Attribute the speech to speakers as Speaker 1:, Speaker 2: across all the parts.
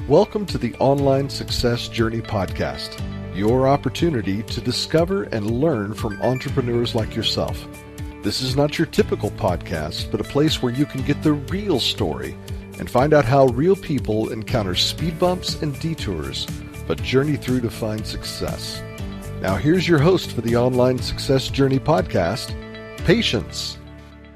Speaker 1: Welcome to the Online Success Journey Podcast, your opportunity to discover and learn from entrepreneurs like yourself. This is not your typical podcast, but a place where you can get the real story and find out how real people encounter speed bumps and detours, but journey through to find success. Now here's your host for the Online Success Journey Podcast, Patience.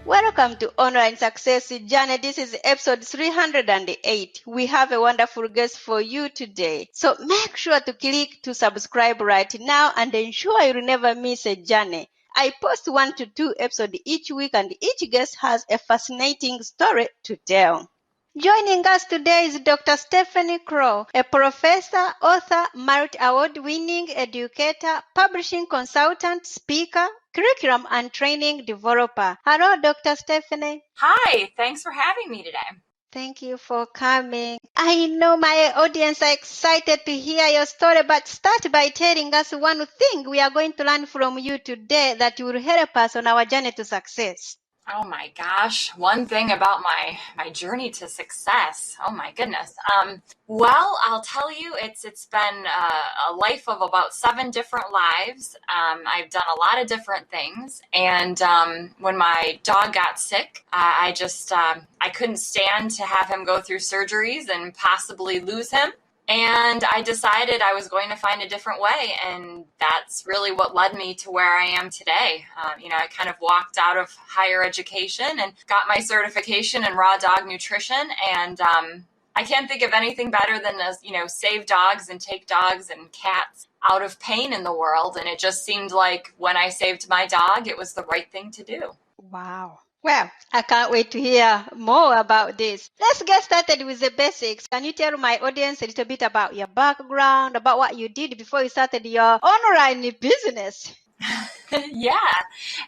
Speaker 2: Welcome to Online Success Journey. This is episode 308. We have a wonderful guest for you today. So make sure to click to subscribe right now and ensure you'll never miss a journey. I post 1 to 2 episodes each week and each guest has a fascinating story to tell. Joining us today is Dr. Stephanie Krol, a professor, author, multi-award-winning educator, publishing consultant, speaker, curriculum and training developer. Hello, Dr. Stephanie.
Speaker 3: Hi, thanks for having me today.
Speaker 2: Thank you for coming. I know my audience are excited to hear your story, but start by telling us one thing we are going to learn from you today that will help us on our journey to success.
Speaker 3: Oh my gosh, one thing about my journey to success. Oh my goodness. Well, I'll tell you, it's been a life of about 7 different lives. I've done a lot of different things. And when my dog got sick, I couldn't stand to have him go through surgeries and possibly lose him. And I decided I was going to find a different way. And that's really what led me to where I am today. I kind of walked out of higher education and got my certification in raw dog nutrition. And I can't think of anything better than to, save dogs and take dogs and cats out of pain in the world. And it just seemed like when I saved my dog, it was the right thing to do.
Speaker 2: Wow. Well, I can't wait to hear more about this. Let's get started with the basics. Can you tell my audience a little bit about your background, about what you did before you started your online business?
Speaker 3: Yeah,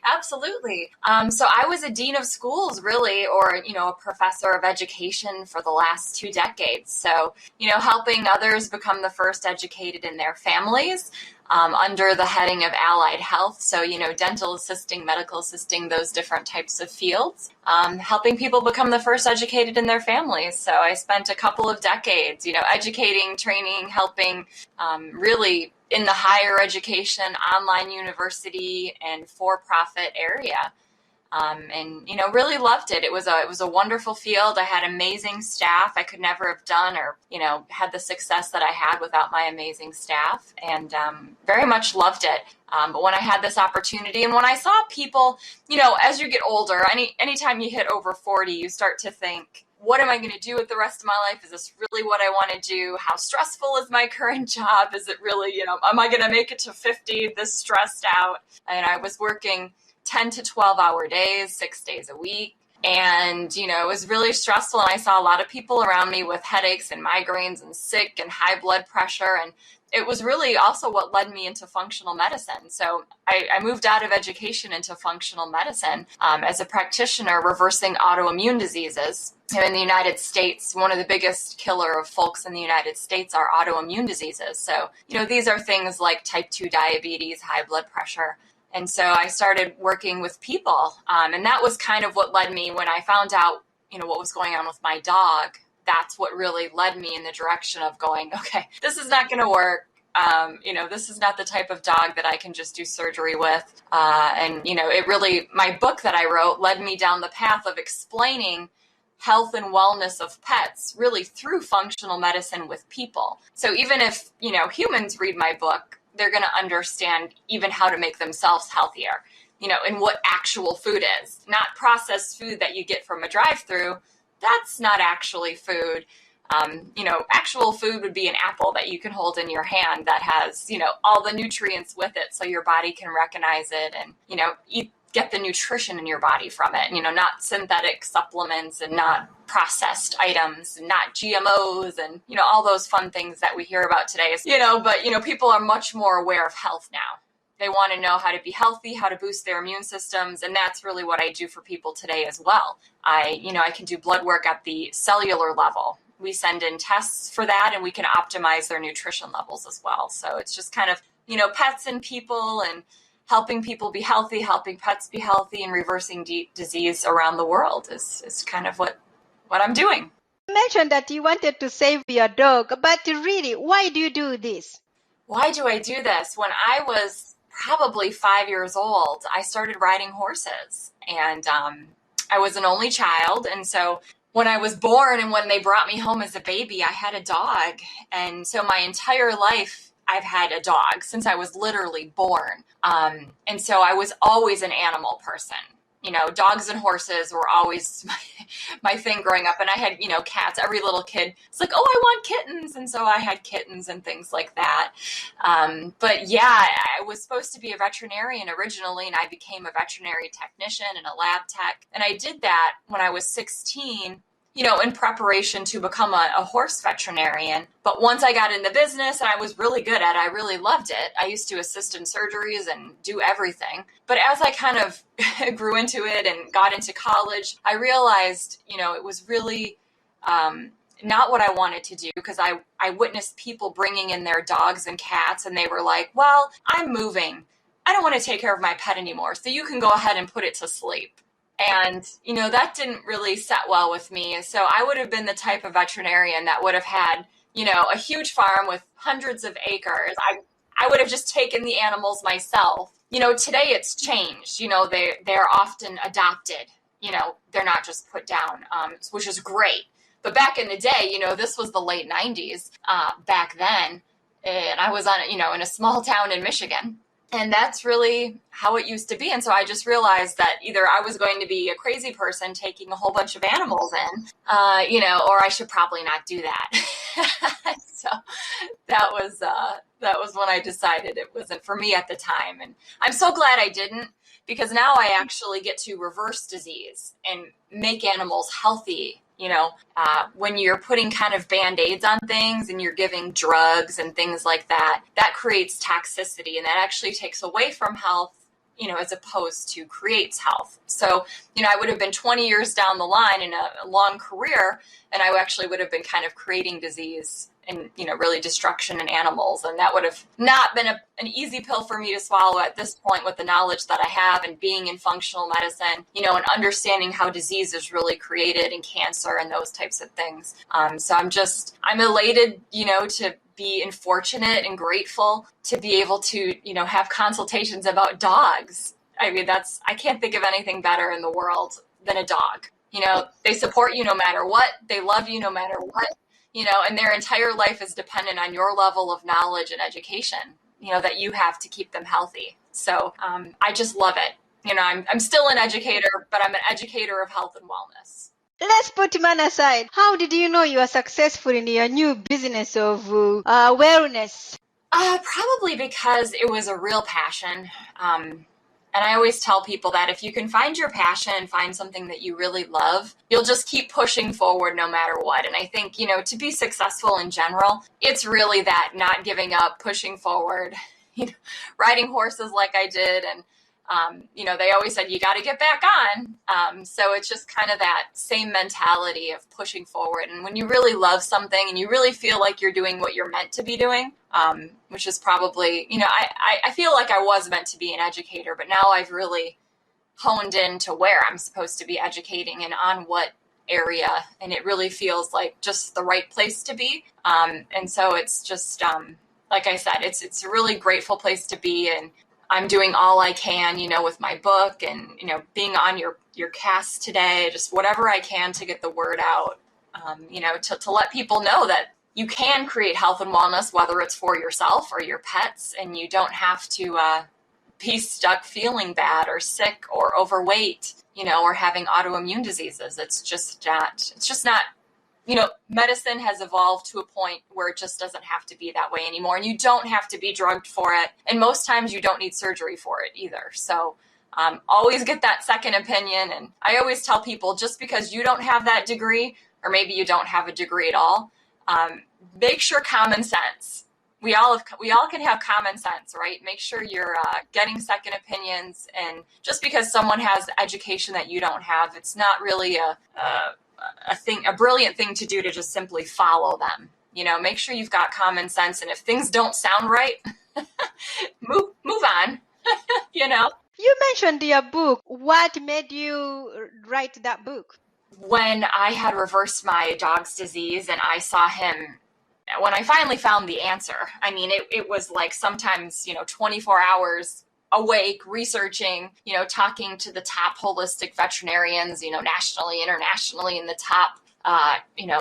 Speaker 3: absolutely. So I was a dean of schools, really, or, a professor of education for the last 2 decades. So, helping others become the first educated in their families under the heading of allied health. So, dental assisting, medical assisting, those different types of fields, helping people become the first educated in their families. So I spent a couple of decades, educating, training, helping really in the higher education, online university and for-profit area. And really loved it. It was a wonderful field. I had amazing staff. I could never have done or, had the success that I had without my amazing staff, and very much loved it. But when I had this opportunity and when I saw people, as you get older, anytime you hit over 40, you start to think, what am I going to do with the rest of my life? Is this really what I want to do? How stressful is my current job? Is it really, am I going to make it to 50 this stressed out? And I was working 10 to 12-hour days, 6 days a week. And, it was really stressful. And I saw a lot of people around me with headaches and migraines and sick and high blood pressure. And it was really also what led me into functional medicine. So I moved out of education into functional medicine as a practitioner reversing autoimmune diseases. In the United States, one of the biggest killer of folks in the United States are autoimmune diseases. So, these are things like type 2 diabetes, high blood pressure. And so I started working with people. And that was kind of what led me when I found out, what was going on with my dog. That's what really led me in the direction of going, okay, this is not going to work. This is not the type of dog that I can just do surgery with. It really, my book that I wrote led me down the path of explaining health and wellness of pets really through functional medicine with people. So even if, humans read my book, they're going to understand even how to make themselves healthier, and what actual food is. Not processed food that you get from a drive-through. That's not actually food. Actual food would be an apple that you can hold in your hand that has, all the nutrients with it so your body can recognize it and, get the nutrition in your body from it, not synthetic supplements and not processed items and not GMOs and, all those fun things that we hear about today. But people are much more aware of health now. They want to know how to be healthy, how to boost their immune systems. And that's really what I do for people today as well. I can do blood work at the cellular level. We send in tests for that and we can optimize their nutrition levels as well. So it's just kind of, pets and people and helping people be healthy, helping pets be healthy, and reversing disease around the world is kind of what I'm doing.
Speaker 2: You mentioned that you wanted to save your dog, but really, why do you do this?
Speaker 3: Why do I do this? When I was probably 5 years old, I started riding horses, and I was an only child. And so when I was born and when they brought me home as a baby, I had a dog. And so my entire life, I've had a dog since I was literally born. And so I was always an animal person. Dogs and horses were always my thing growing up. And I had, cats. Every little kid, it's like, oh, I want kittens. And so I had kittens and things like that. But yeah, I was supposed to be a veterinarian originally, and I became a veterinary technician and a lab tech. And I did that when I was 16, in preparation to become a horse veterinarian. But once I got in the business and I was really good at it, I really loved it. I used to assist in surgeries and do everything. But as I kind of grew into it and got into college, I realized, it was really not what I wanted to do, because I witnessed people bringing in their dogs and cats, and they were like, well, I'm moving. I don't want to take care of my pet anymore, so you can go ahead and put it to sleep. And, that didn't really set well with me. So I would have been the type of veterinarian that would have had, a huge farm with hundreds of acres. I would have just taken the animals myself. Today it's changed. They're often adopted. They're not just put down, which is great. But back in the day, this was the late 90s back then. And I was in a small town in Michigan. And that's really how it used to be. And so I just realized that either I was going to be a crazy person taking a whole bunch of animals in, or I should probably not do that. So that was when I decided it wasn't for me at the time. And I'm so glad I didn't, because now I actually get to reverse disease and make animals healthy. When you're putting kind of Band-Aids on things and you're giving drugs and things like that, that creates toxicity, and that actually takes away from health, as opposed to creates health. So, I would have been 20 years down the line in a long career, and I actually would have been kind of creating disease and, really destruction in animals. And that would have not been an easy pill for me to swallow at this point, with the knowledge that I have and being in functional medicine, and understanding how disease is really created and cancer and those types of things. So I'm elated, to be fortunate and grateful to be able to, have consultations about dogs. I mean, I can't think of anything better in the world than a dog. They support you no matter what. They love you no matter what. And their entire life is dependent on your level of knowledge and education, that you have to keep them healthy. So I just love it. I'm still an educator, but I'm an educator of health and wellness.
Speaker 2: Let's put man aside. How did you know you are successful in your new business of wellness?
Speaker 3: Probably because it was a real passion. And I always tell people that if you can find your passion and find something that you really love, you'll just keep pushing forward no matter what. And I think, to be successful in general, it's really that not giving up, pushing forward, riding horses like I did. And, they always said, you got to get back on. So it's just kind of that same mentality of pushing forward. And when you really love something and you really feel like you're doing what you're meant to be doing, which is probably, I feel like I was meant to be an educator, but now I've really honed in to where I'm supposed to be educating and on what area. And it really feels like just the right place to be. And so it's just, like I said, it's a really grateful place to be. And I'm doing all I can, with my book and, being on your cast today, just whatever I can to get the word out, to let people know that you can create health and wellness, whether it's for yourself or your pets, and you don't have to be stuck feeling bad or sick or overweight, or having autoimmune diseases. It's just not, medicine has evolved to a point where it just doesn't have to be that way anymore. And you don't have to be drugged for it. And most times you don't need surgery for it either. So always get that second opinion. And I always tell people, just because you don't have that degree, or maybe you don't have a degree at all, make sure common sense. We all can have common sense, right? Make sure you're getting second opinions. And just because someone has education that you don't have, it's not really a brilliant thing to do to just simply follow them. Make sure you've got common sense. And if things don't sound right, move on.
Speaker 2: You mentioned your book. What made you write that book?
Speaker 3: when I had reversed my dog's disease and I saw him, when I finally found the answer, I mean, it was like sometimes, 24 hours awake, researching, talking to the top holistic veterinarians, nationally, internationally, in the top,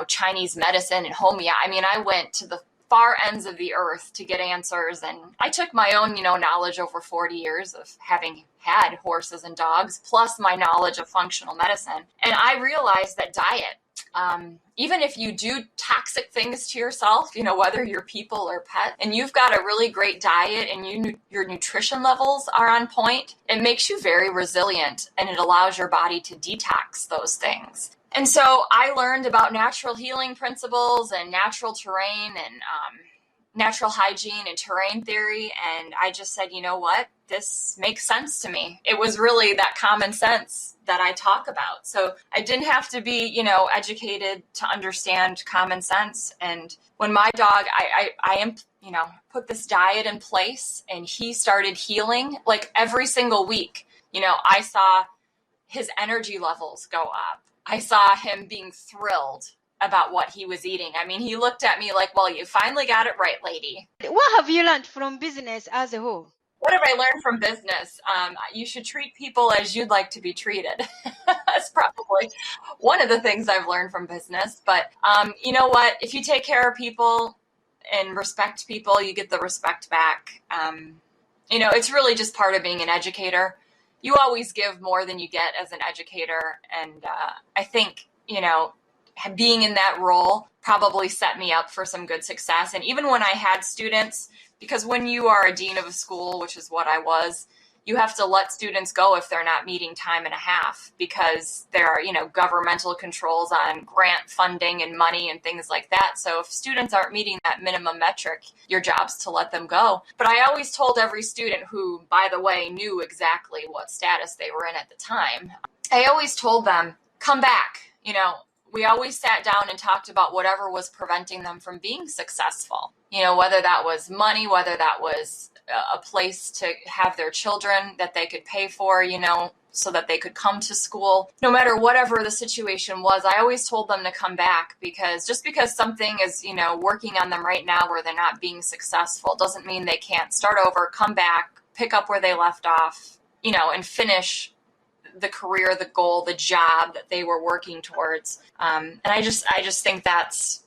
Speaker 3: Chinese medicine and homea. I mean, I went to the far ends of the earth to get answers. And I took my own, knowledge over 40 years of having had horses and dogs, plus my knowledge of functional medicine. And I realized that diet, even if you do toxic things to yourself, whether you're people or pet, and you've got a really great diet and your nutrition levels are on point, it makes you very resilient and it allows your body to detox those things. And so I learned about natural healing principles and natural terrain and natural hygiene and terrain theory. And I just said, you know what? This makes sense to me. It was really that common sense that I talk about. So I didn't have to be, educated to understand common sense. And when my dog, I put this diet in place and he started healing, like every single week, I saw his energy levels go up. I saw him being thrilled about what he was eating. I mean, he looked at me like, well, you finally got it right, lady.
Speaker 2: What have you learned from business as a whole?
Speaker 3: What have I learned from business? You should treat people as you'd like to be treated. That's probably one of the things I've learned from business. But you know what? If you take care of people and respect people, you get the respect back. It's really just part of being an educator. You always give more than you get as an educator. And I think, being in that role probably set me up for some good success. And even when I had students, because when you are a dean of a school, which is what I was, you have to let students go if they're not meeting time and a half, because there are, governmental controls on grant funding and money and things like that. So if students aren't meeting that minimum metric, your job's to let them go. But I always told every student who, by the way, knew exactly what status they were in at the time, I always told them, come back. We always sat down and talked about whatever was preventing them from being successful. Whether that was money, whether that was a place to have their children that they could pay for, so that they could come to school. No matter whatever the situation was, I always told them to come back, because just because something is, working on them right now where they're not being successful doesn't mean they can't start over, come back, pick up where they left off, and finish the career, the goal, the job that they were working towards. And I just think that's,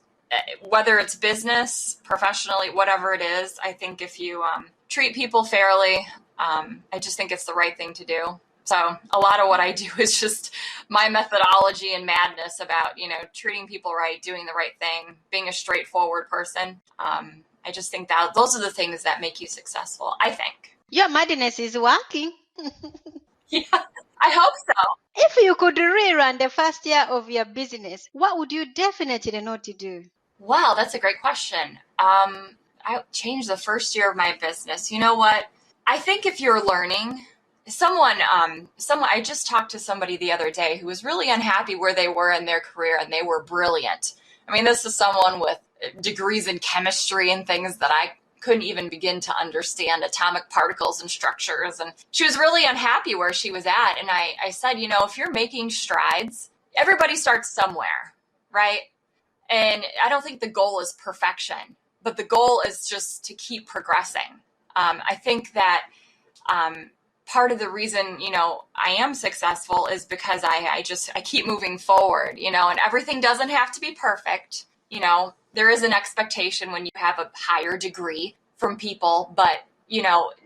Speaker 3: whether it's business, professionally, whatever it is, I think if you treat people fairly, I just think it's the right thing to do. So a lot of what I do is just my methodology and madness about, treating people right, doing the right thing, being a straightforward person. I just think that those are the things that make you successful, I think.
Speaker 2: Your madness is working.
Speaker 3: Yeah, I hope so.
Speaker 2: If you could rerun the first year of your business, what would you definitely know to do?
Speaker 3: Wow, that's a great question. I changed the first year of my business. You know what? I think if you're learning, I just talked to somebody the other day who was really unhappy where they were in their career, and they were brilliant. I mean, this is someone with degrees in chemistry and things that I couldn't even begin to understand, atomic particles and structures. And she was really unhappy where she was at. And I said, if you're making strides, everybody starts somewhere, right? And I don't think the goal is perfection, but the goal is just to keep progressing. I think that part of the reason, I am successful is because I keep moving forward, and everything doesn't have to be perfect. There is an expectation when you have a higher degree from people, but,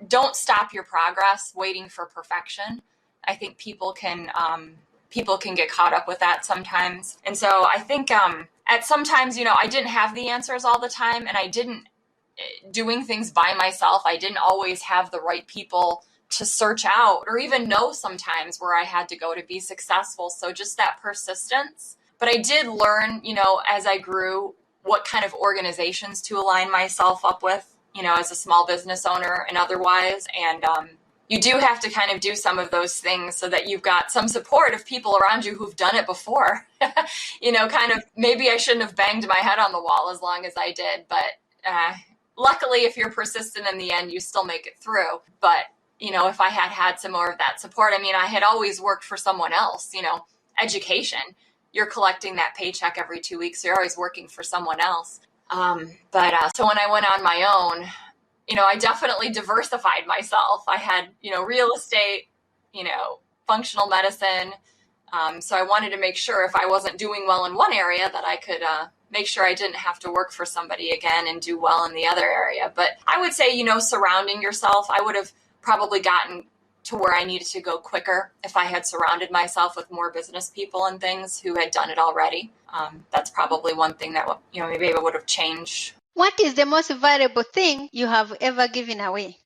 Speaker 3: don't stop your progress waiting for perfection. I think people can get caught up with that sometimes. And so I think at sometimes, I didn't have the answers all the time, and I didn't doing things by myself. I didn't always have the right people to search out or even know sometimes where I had to go to be successful. So just that persistence. But I did learn, as I grew, what kind of organizations to align myself up with, as a small business owner and otherwise. And you do have to kind of do some of those things so that you've got some support of people around you who've done it before. Kind of maybe I shouldn't have banged my head on the wall as long as I did. But luckily, if you're persistent in the end, you still make it through. But, if I had some more of that support, I had always worked for someone else, education. you're collecting that paycheck every 2 weeks. So you're always working for someone else. So when I went on my own, I definitely diversified myself. I had, real estate, functional medicine. So I wanted to make sure if I wasn't doing well in one area that I could make sure I didn't have to work for somebody again and do well in the other area. But I would say, surrounding yourself, I would have probably gotten to where I needed to go quicker if I had surrounded myself with more business people and things who had done it already. That's probably one thing that, maybe I would have changed.
Speaker 2: What is the most valuable thing you have ever given away?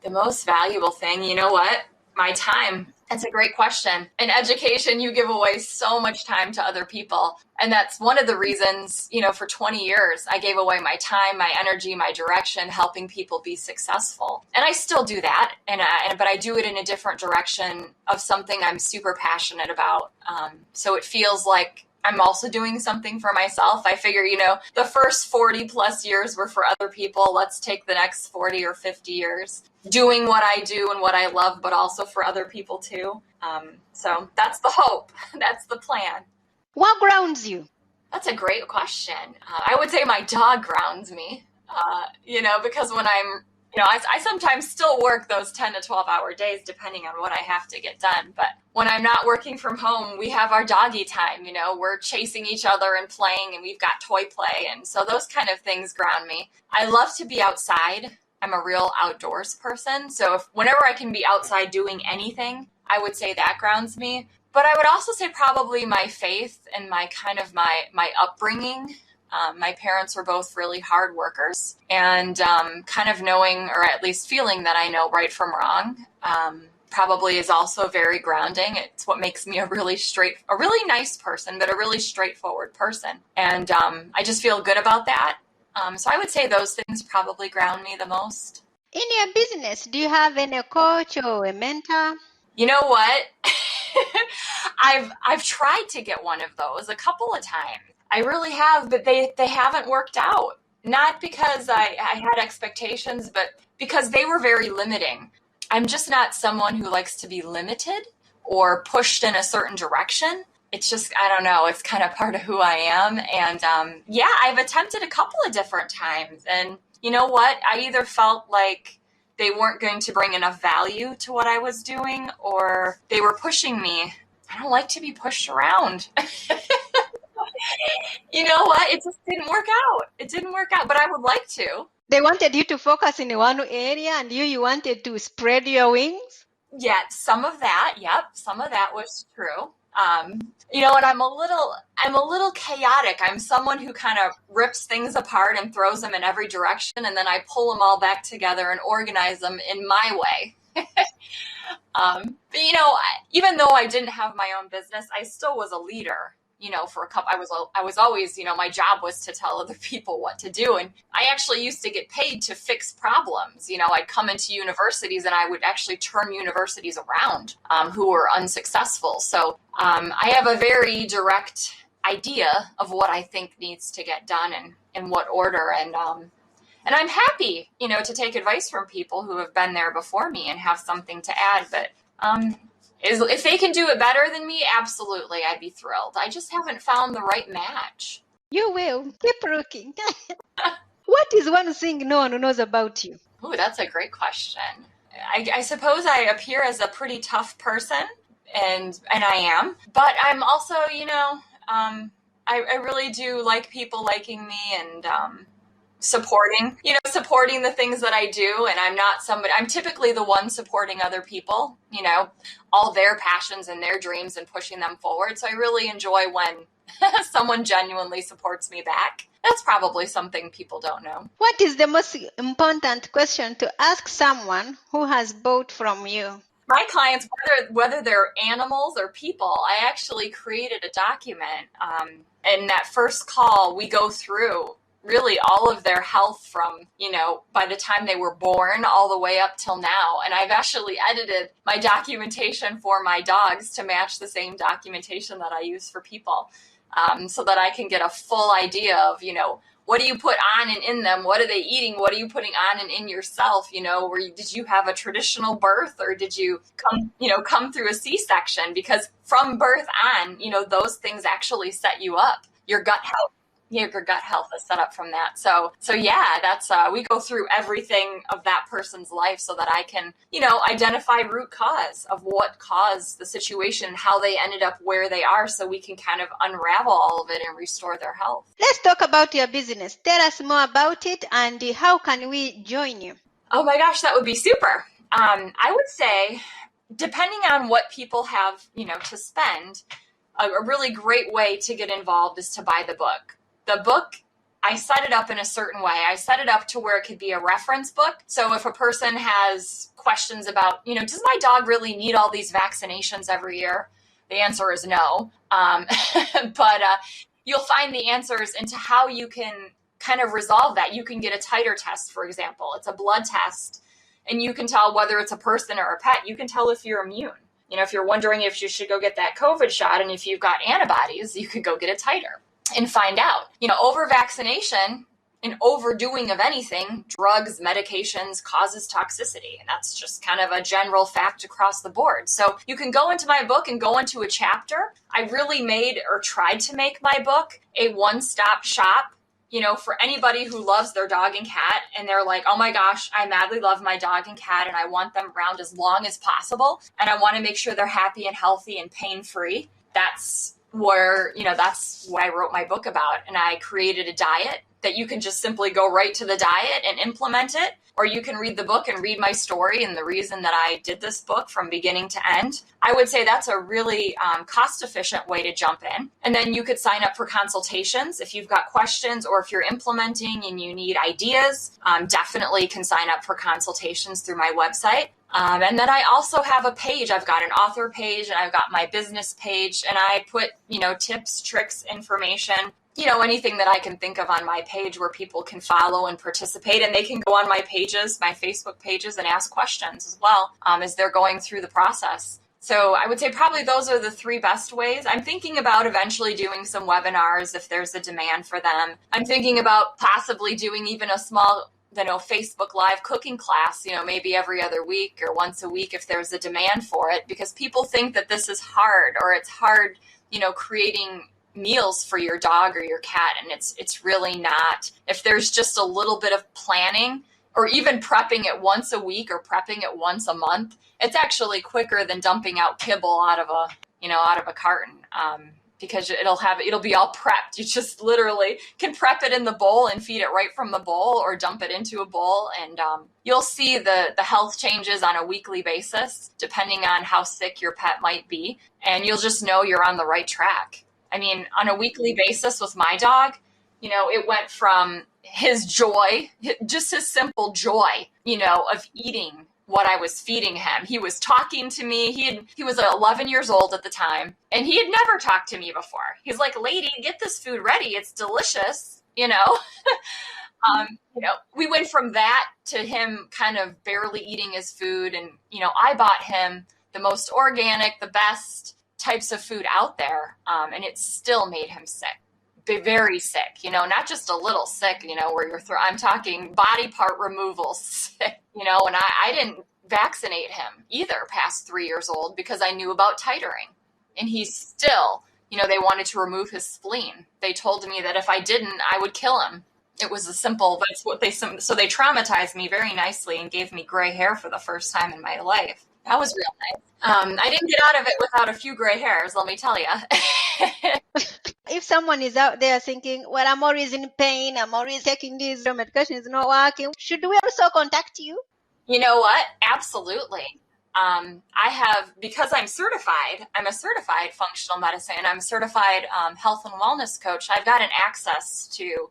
Speaker 3: The most valuable thing, you know what? My time. That's a great question. In education, you give away so much time to other people. And that's one of the reasons, for 20 years, I gave away my time, my energy, my direction, helping people be successful. And I still do that. But I do it in a different direction of something I'm super passionate about. So it feels like I'm also doing something for myself. I figure, the first 40 plus years were for other people. Let's take the next 40 or 50 years doing what I do and what I love, but also for other people too. So that's the hope. That's the plan.
Speaker 2: What grounds you?
Speaker 3: That's a great question. I would say my dog grounds me, because when I'm, I sometimes still work those 10 to 12 hour days, depending on what I have to get done. But when I'm not working from home, we have our doggy time, we're chasing each other and playing, and we've got toy play. And so those kind of things ground me. I love to be outside. I'm a real outdoors person. So whenever I can be outside doing anything, I would say that grounds me. But I would also say probably my faith and my upbringing. My parents were both really hard workers, and kind of knowing, or at least feeling, that I know right from wrong probably is also very grounding. It's what makes me a really nice person, but a really straightforward person. And I just feel good about that. So I would say those things probably ground me the most.
Speaker 2: In your business, do you have any coach or a mentor?
Speaker 3: You know what? I've tried to get one of those a couple of times. I really have, but they haven't worked out. Not because I had expectations, but because they were very limiting. I'm just not someone who likes to be limited or pushed in a certain direction. It's just, I don't know, it's kind of part of who I am. And I've attempted a couple of different times. And you know what? I either felt like they weren't going to bring enough value to what I was doing, or they were pushing me. I don't like to be pushed around. You know what? It just didn't work out. It didn't work out, but I would like to.
Speaker 2: They wanted you to focus in one area, and you wanted to spread your wings?
Speaker 3: Yeah, some of that. Yep. Some of that was true. And I'm a little chaotic. I'm someone who kind of rips things apart and throws them in every direction, and then I pull them all back together and organize them in my way. But even though I didn't have my own business, I still was a leader. For a couple, I was always, my job was to tell other people what to do. And I actually used to get paid to fix problems. I'd come into universities and I would actually turn universities around who were unsuccessful. So I have a very direct idea of what I think needs to get done and in what order. And I'm happy, to take advice from people who have been there before me and have something to add. But if they can do it better than me, absolutely, I'd be thrilled. I just haven't found the right match.
Speaker 2: You will. Keep looking. What is one thing no one knows about you?
Speaker 3: Ooh, that's a great question. I suppose I appear as a pretty tough person, and I am. But I'm also, I really do like people liking me and supporting the things that I do. And I'm typically the one supporting other people, all their passions and their dreams and pushing them forward. So I really enjoy when someone genuinely supports me back. That's probably something people don't know.
Speaker 2: What is the most important question to ask someone who has bought from you?
Speaker 3: My clients, whether they're animals or people, I actually created a document. In that first call, we go through really all of their health from, by the time they were born all the way up till now. And I've actually edited my documentation for my dogs to match the same documentation that I use for people, so that I can get a full idea of, what do you put on and in them? What are they eating? What are you putting on and in yourself? Did you have a traditional birth, or did you come through a C-section? Because from birth on, those things actually set you up. Your gut health. Your gut health is set up from that. So yeah, that's, we go through everything of that person's life so that I can, identify root cause of what caused the situation, how they ended up where they are, so we can kind of unravel all of it and restore their health.
Speaker 2: Let's talk about your business. Tell us more about it, and how can we join you?
Speaker 3: Oh my gosh, that would be super. I would say, depending on what people have, to spend, a really great way to get involved is to buy the book. The book, I set it up in a certain way. I set it up to where it could be a reference book. So if a person has questions about, does my dog really need all these vaccinations every year? The answer is no. But you'll find the answers into how you can kind of resolve that. You can get a titer test, for example. It's a blood test, and you can tell whether it's a person or a pet. You can tell if you're immune. If you're wondering if you should go get that COVID shot, and if you've got antibodies, you could go get a titer and find out. Over vaccination and overdoing of anything, drugs, medications, causes toxicity. And that's just kind of a general fact across the board. So you can go into my book and go into a chapter. I really made, or tried to make, my book a one-stop shop, for anybody who loves their dog and cat, and they're like, oh my gosh, I madly love my dog and cat, and I want them around as long as possible. And I want to make sure they're happy and healthy and pain-free. That's where, that's what I wrote my book about. And I created a diet that you can just simply go right to the diet and implement it, or you can read the book and read my story and the reason that I did this book from beginning to end. I would say that's a really cost-efficient way to jump in. And then you could sign up for consultations if you've got questions, or if you're implementing and you need ideas, definitely can sign up for consultations through my website. And then I also have a page. I've got an author page, and I've got my business page, and I put, tips, tricks, information, anything that I can think of on my page where people can follow and participate. And they can go on my pages, my Facebook pages, and ask questions as well as they're going through the process. So I would say probably those are the three best ways. I'm thinking about eventually doing some webinars if there's a demand for them. I'm thinking about possibly doing even a small Facebook Live cooking class, maybe every other week or once a week if there's a demand for it, because people think that this is hard, or it's hard, creating meals for your dog or your cat. And it's really not. If there's just a little bit of planning, or even prepping it once a week or prepping it once a month, it's actually quicker than dumping out kibble out of a carton. Because it'll be all prepped. You just literally can prep it in the bowl and feed it right from the bowl, or dump it into a bowl. And you'll see the health changes on a weekly basis, depending on how sick your pet might be. And you'll just know you're on the right track. I mean, on a weekly basis with my dog, it went from his joy, just his simple joy, of eating what I was feeding him. He was talking to me. He was 11 years old at the time, and he had never talked to me before. He's like, lady, get this food ready. It's delicious, we went from that to him kind of barely eating his food. And, I bought him the most organic, the best types of food out there. And it still made him sick. Very sick, not just a little sick, where I'm talking body part removal sick, and I didn't vaccinate him either past 3 years old, because I knew about titering. And he's still, they wanted to remove his spleen. They told me that if I didn't, I would kill him. It was that's what they traumatized me very nicely and gave me gray hair for the first time in my life. That was real nice. I didn't get out of it without a few gray hairs, let me tell you.
Speaker 2: If someone is out there thinking, well, I'm always in pain, I'm always taking this, the medication is not working, should we also contact you?
Speaker 3: You know what? Absolutely. I have, because I'm a certified functional medicine, and I'm a certified health and wellness coach. I've got an access to,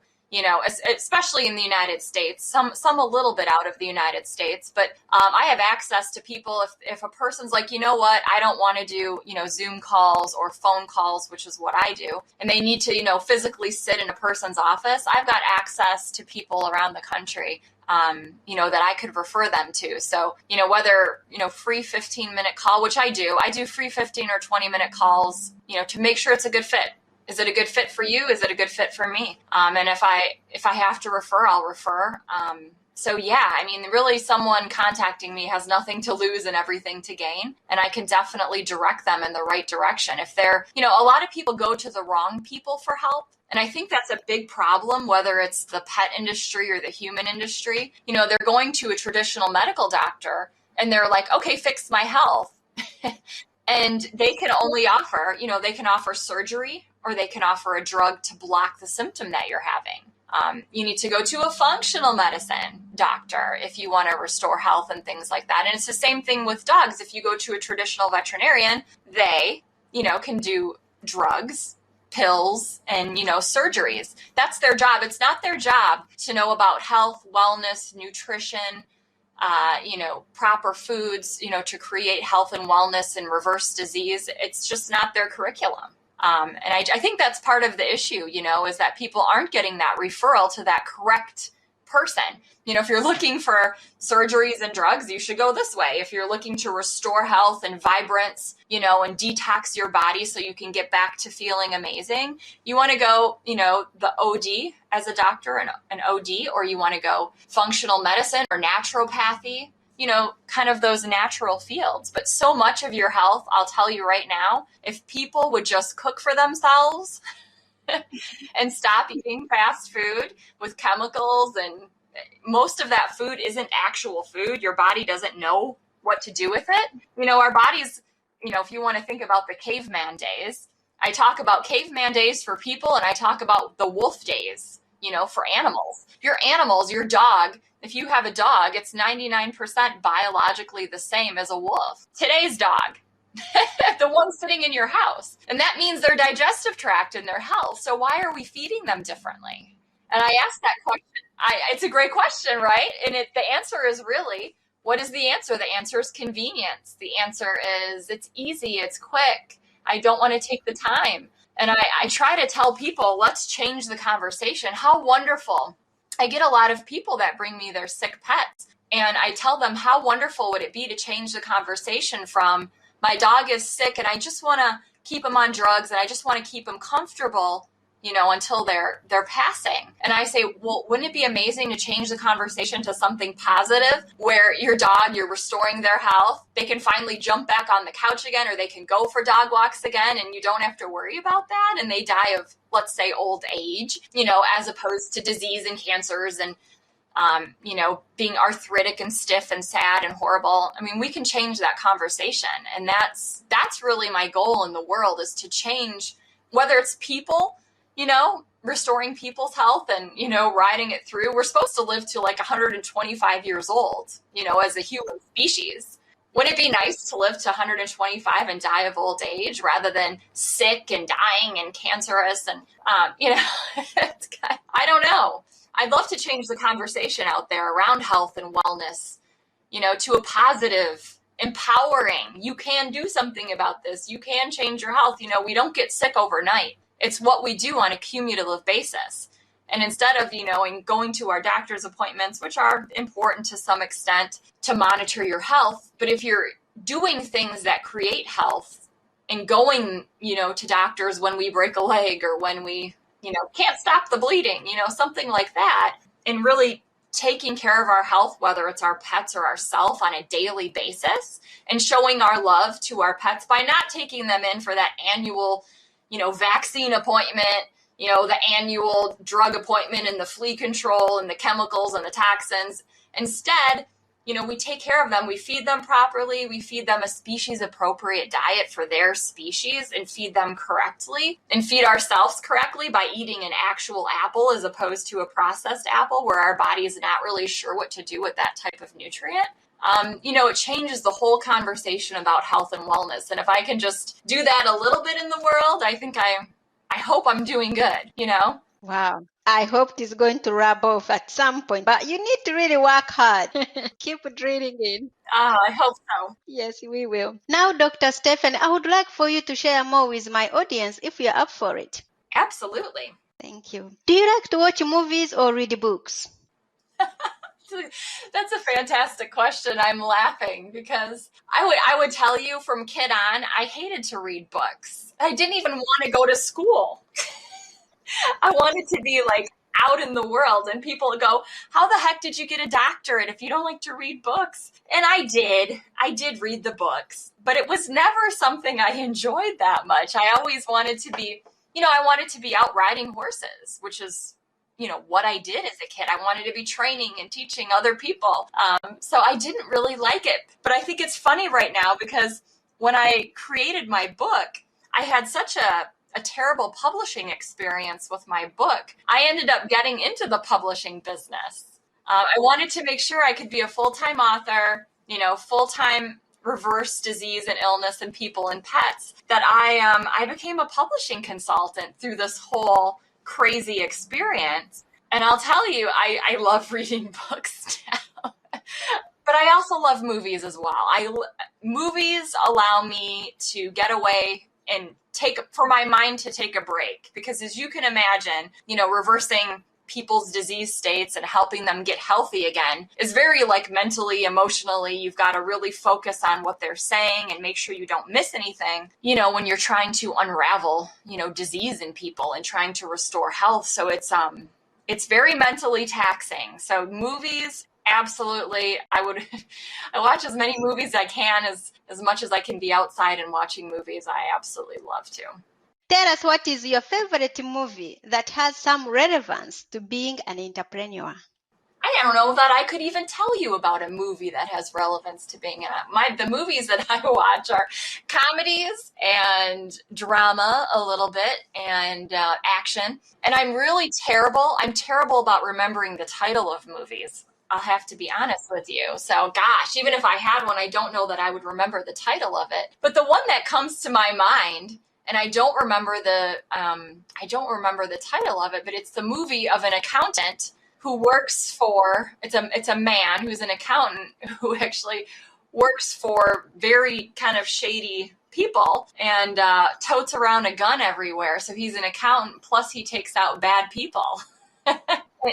Speaker 3: especially in the United States, some a little bit out of the United States, but I have access to people. If a person's like, I don't want to do, Zoom calls or phone calls, which is what I do, and they need to, physically sit in a person's office, I've got access to people around the country, that I could refer them to. So, whether, free 15-minute call, which I do free 15 or 20-minute calls, to make sure it's a good fit. Is it a good fit for you? Is it a good fit for me? And if I have to refer, I'll refer. So yeah, I mean, really someone contacting me has nothing to lose and everything to gain. And I can definitely direct them in the right direction. If they're, a lot of people go to the wrong people for help. And I think that's a big problem, whether it's the pet industry or the human industry. They're going to a traditional medical doctor and they're like, okay, fix my health. And they can only offer, they can offer surgery or they can offer a drug to block the symptom that you're having. You need to go to a functional medicine doctor if you want to restore health and things like that. And it's the same thing with dogs. If you go to a traditional veterinarian, they, can do drugs, pills, and, surgeries. That's their job. It's not their job to know about health, wellness, nutrition, proper foods, to create health and wellness and reverse disease. It's just not their curriculum. And I think that's part of the issue, is that people aren't getting that referral to that correct person. If you're looking for surgeries and drugs, you should go this way. If you're looking to restore health and vibrance, and detox your body so you can get back to feeling amazing, you want to go, the OD as a doctor, an OD, or you want to go functional medicine or naturopathy, kind of those natural fields. But so much of your health, I'll tell you right now, if people would just cook for themselves and stop eating fast food with chemicals, and most of that food isn't actual food. Your body doesn't know what to do with it. Our bodies, if you want to think about the caveman days, I talk about caveman days for people and I talk about the wolf days, for animals. Your dog, if you have a dog, it's 99% biologically the same as a wolf. Today's dog. The one sitting in your house. And that means their digestive tract and their health. So why are we feeding them differently? And I asked that question. It's a great question, right? And the answer is really, what is the answer? The answer is convenience. The answer is it's easy, it's quick. I don't want to take the time. And I try to tell people, let's change the conversation. How wonderful. I get a lot of people that bring me their sick pets. And I tell them, how wonderful would it be to change the conversation from, my dog is sick and I just want to keep him on drugs and I just want to keep him comfortable, until they're passing. And I say, well, wouldn't it be amazing to change the conversation to something positive where your dog, you're restoring their health, they can finally jump back on the couch again, or they can go for dog walks again and you don't have to worry about that. And they die of, let's say, old age, as opposed to disease and cancers and being arthritic and stiff and sad and horrible. I mean, we can change that conversation. And that's really my goal in the world, is to change, whether it's people, restoring people's health and, riding it through. We're supposed to live to like 125 years old, as a human species. Wouldn't it be nice to live to 125 and die of old age rather than sick and dying and cancerous? And, I don't know. I'd love to change the conversation out there around health and wellness, to a positive, empowering. You can do something about this. You can change your health. We don't get sick overnight. It's what we do on a cumulative basis. And instead of, going to our doctor's appointments, which are important to some extent to monitor your health, but if you're doing things that create health and going, to doctors when we break a leg or when we, can't stop the bleeding, something like that, and really taking care of our health, whether it's our pets or ourselves, on a daily basis, and showing our love to our pets by not taking them in for that annual, vaccine appointment, the annual drug appointment and the flea control and the chemicals and the toxins. Instead, we take care of them. We feed them properly. We feed them a species appropriate diet for their species and feed them correctly, and feed ourselves correctly by eating an actual apple as opposed to a processed apple where our body is not really sure what to do with that type of nutrient. It changes the whole conversation about health and wellness. And if I can just do that a little bit in the world, I think I hope I'm doing good,
Speaker 2: Wow. I hope it's going to rub off at some point, but you need to really work hard. Keep drilling in.
Speaker 3: I hope so.
Speaker 2: Yes, we will. Now, Dr. Stephen, I would like for you to share more with my audience if you're up for it.
Speaker 3: Absolutely.
Speaker 2: Thank you. Do you like to watch movies or read books?
Speaker 3: That's a fantastic question. I'm laughing because I would tell you from kid on, I hated to read books. I didn't even want to go to school. I wanted to be like out in the world, and people go, how the heck did you get a doctorate if you don't like to read books? And I did read the books, but it was never something I enjoyed that much. I always wanted to be, I wanted to be out riding horses, which is, what I did as a kid. I wanted to be training and teaching other people. So I didn't really like it, but I think it's funny right now because when I created my book, I had such a terrible publishing experience with my book. I ended up getting into the publishing business. I wanted to make sure I could be a full-time author, full-time reverse disease and illness and people and pets, that I became a publishing consultant through this whole crazy experience. And I'll tell you, I love reading books now. But I also love movies as well. Movies allow me to get away and for my mind to take a break, because as you can imagine, reversing people's disease states and helping them get healthy again is very mentally, emotionally, you've got to really focus on what they're saying and make sure you don't miss anything, when you're trying to unravel, disease in people and trying to restore health. So it's very mentally taxing. So movies, absolutely. I watch as many movies as I can, as much as I can be outside and watching movies. I absolutely love to.
Speaker 2: Tell us, what is your favorite movie that has some relevance to being an entrepreneur?
Speaker 3: I don't know that I could even tell you about a movie that has relevance to being the movies that I watch are comedies and drama a little bit and action. And I'm terrible about remembering the title of movies. I'll have to be honest with you. So gosh, even if I had one, I don't know that I would remember the title of it. But the one that comes to my mind, and I don't remember the title of it, but it's the movie of an accountant who works for, it's a man who's an accountant who actually works for very kind of shady people and totes around a gun everywhere. So he's an accountant, plus he takes out bad people.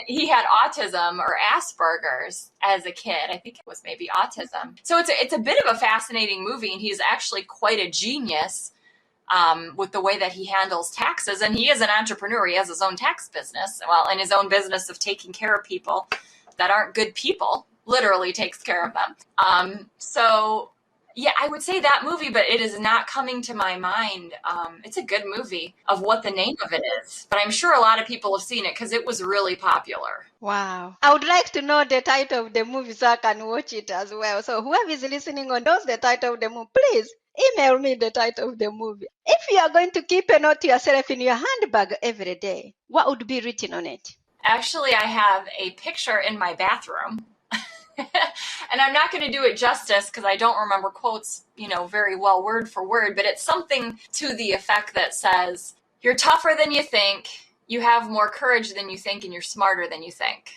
Speaker 3: He had autism or Asperger's as a kid. I think it was maybe autism. So it's a bit of a fascinating movie, and he's actually quite a genius with the way that he handles taxes. And he is an entrepreneur. He has his own tax business, and his own business of taking care of people that aren't good people, literally takes care of them. So yeah, I would say that movie, but it is not coming to my mind. It's a good movie of what the name of it is, but I'm sure a lot of people have seen it because it was really popular.
Speaker 2: Wow. I would like to know the title of the movie so I can watch it as well. So whoever is listening or knows the title of the movie, please email me the title of the movie. If you are going to keep a note to yourself in your handbag every day, what would be written on it?
Speaker 3: Actually, I have a picture in my bathroom. And I'm not going to do it justice because I don't remember quotes, very well word for word, but it's something to the effect that says, you're tougher than you think, you have more courage than you think, and you're smarter than you think.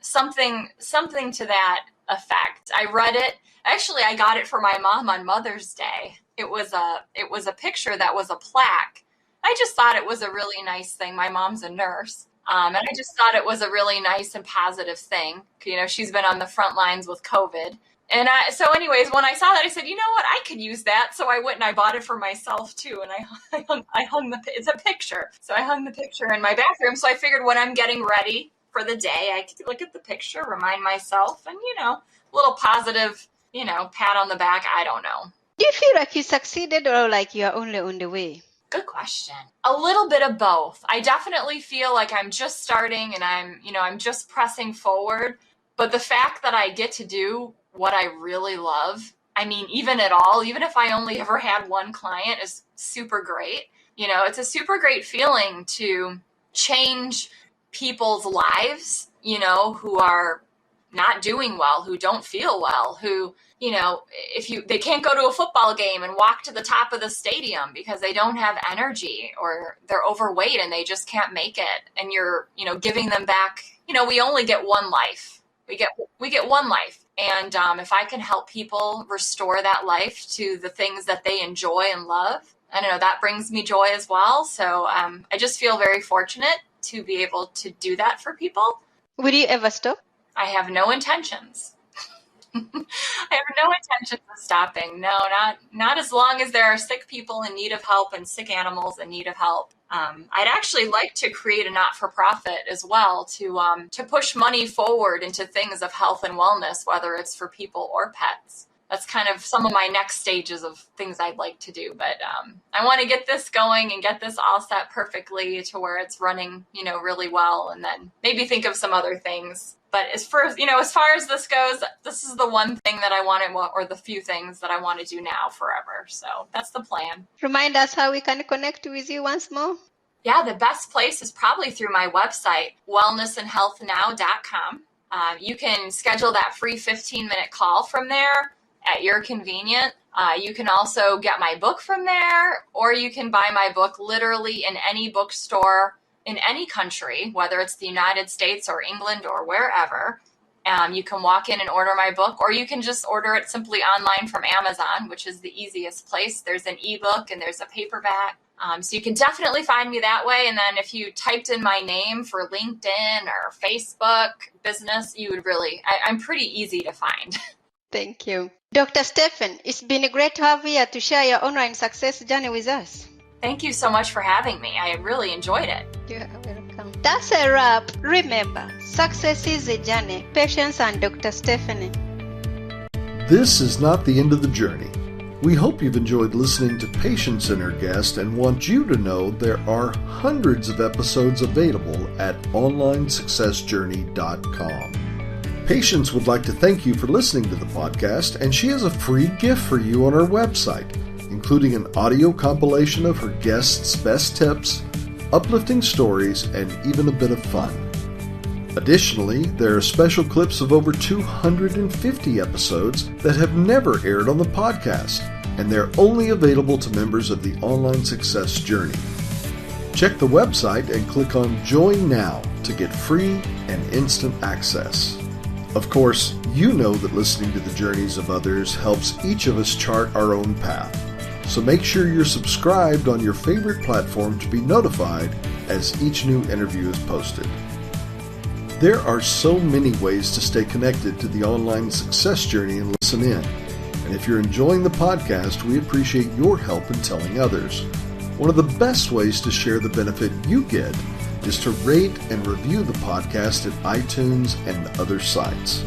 Speaker 3: Something to that effect. I read it. Actually, I got it for my mom on Mother's Day. It was a picture that was a plaque. I just thought it was a really nice thing. My mom's a nurse. And I just thought it was a really nice and positive thing. She's been on the front lines with COVID. And so anyways, when I saw that, I said, you know what, I could use that. So I went and I bought it for myself too. And I hung it's a picture. So I hung the picture in my bathroom. So I figured when I'm getting ready for the day, I could look at the picture, remind myself, and, a little positive, pat on the back. I don't know.
Speaker 2: Do you feel like you succeeded or like you're only on the way?
Speaker 3: Good question. A little bit of both. I definitely feel like I'm just starting and I'm just pressing forward. But the fact that I get to do what I really love, even if I only ever had one client, is super great. It's a super great feeling to change people's lives, who are not doing well, who don't feel well, who, they can't go to a football game and walk to the top of the stadium because they don't have energy or they're overweight and they just can't make it. And you're, giving them back, we only get one life. We get one life. And if I can help people restore that life to the things that they enjoy and love, I don't know, that brings me joy as well. So I just feel very fortunate to be able to do that for people.
Speaker 2: Will you ever stop?
Speaker 3: I have no intentions. I have no intentions of stopping. No, not as long as there are sick people in need of help and sick animals in need of help. I'd actually like to create a not-for-profit as well to push money forward into things of health and wellness, whether it's for people or pets. That's kind of some of my next stages of things I'd like to do. But I want to get this going and get this all set perfectly to where it's running, really well, and then maybe think of some other things. But as far as this goes, this is the one thing that I want to, or the few things that I want to do now forever. So that's the plan.
Speaker 2: Remind us how we can connect with you once more.
Speaker 3: Yeah, the best place is probably through my website, wellnessandhealthnow.com. You can schedule that free 15-minute call from there at your convenience. You can also get my book from there, or you can buy my book literally in any bookstore in any country, whether it's the United States or England or wherever. You can walk in and order my book, or you can just order it simply online from Amazon, which is the easiest place. There's an ebook and there's a paperback. So you can definitely find me that way. And then if you typed in my name for LinkedIn or Facebook business, you would I'm pretty easy to find.
Speaker 2: Thank you. Dr. Stephen, it's been great to have you here to share your online success journey with us.
Speaker 3: Thank you so much for having me. I really enjoyed it.
Speaker 2: You're welcome. That's a wrap. Remember, success is a journey. Patience and Dr. Stephanie.
Speaker 1: This is not the end of the journey. We hope you've enjoyed listening to Patience and her guest and want you to know there are hundreds of episodes available at onlinesuccessjourney.com. Patience would like to thank you for listening to the podcast, and she has a free gift for you on her website, including an audio compilation of her guests' best tips, uplifting stories, and even a bit of fun. Additionally, there are special clips of over 250 episodes that have never aired on the podcast, and they're only available to members of the Online Success Journey. Check the website and click on Join Now to get free and instant access. Of course, you know that listening to the journeys of others helps each of us chart our own path. So make sure you're subscribed on your favorite platform to be notified as each new interview is posted. There are so many ways to stay connected to the Online Success Journey and listen in. And if you're enjoying the podcast, we appreciate your help in telling others. One of the best ways to share the benefit you get is to rate and review the podcast at iTunes and other sites.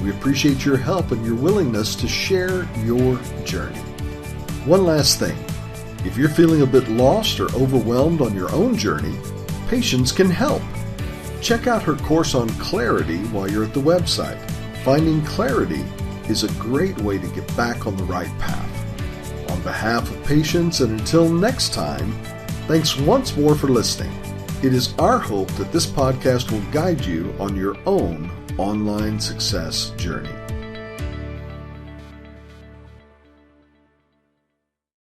Speaker 1: We appreciate your help and your willingness to share your journey. One last thing. If you're feeling a bit lost or overwhelmed on your own journey, Patience can help. Check out her course on clarity while you're at the website. Finding clarity is a great way to get back on the right path. On behalf of Patience, and until next time, thanks once more for listening. It is our hope that this podcast will guide you on your own online success journey.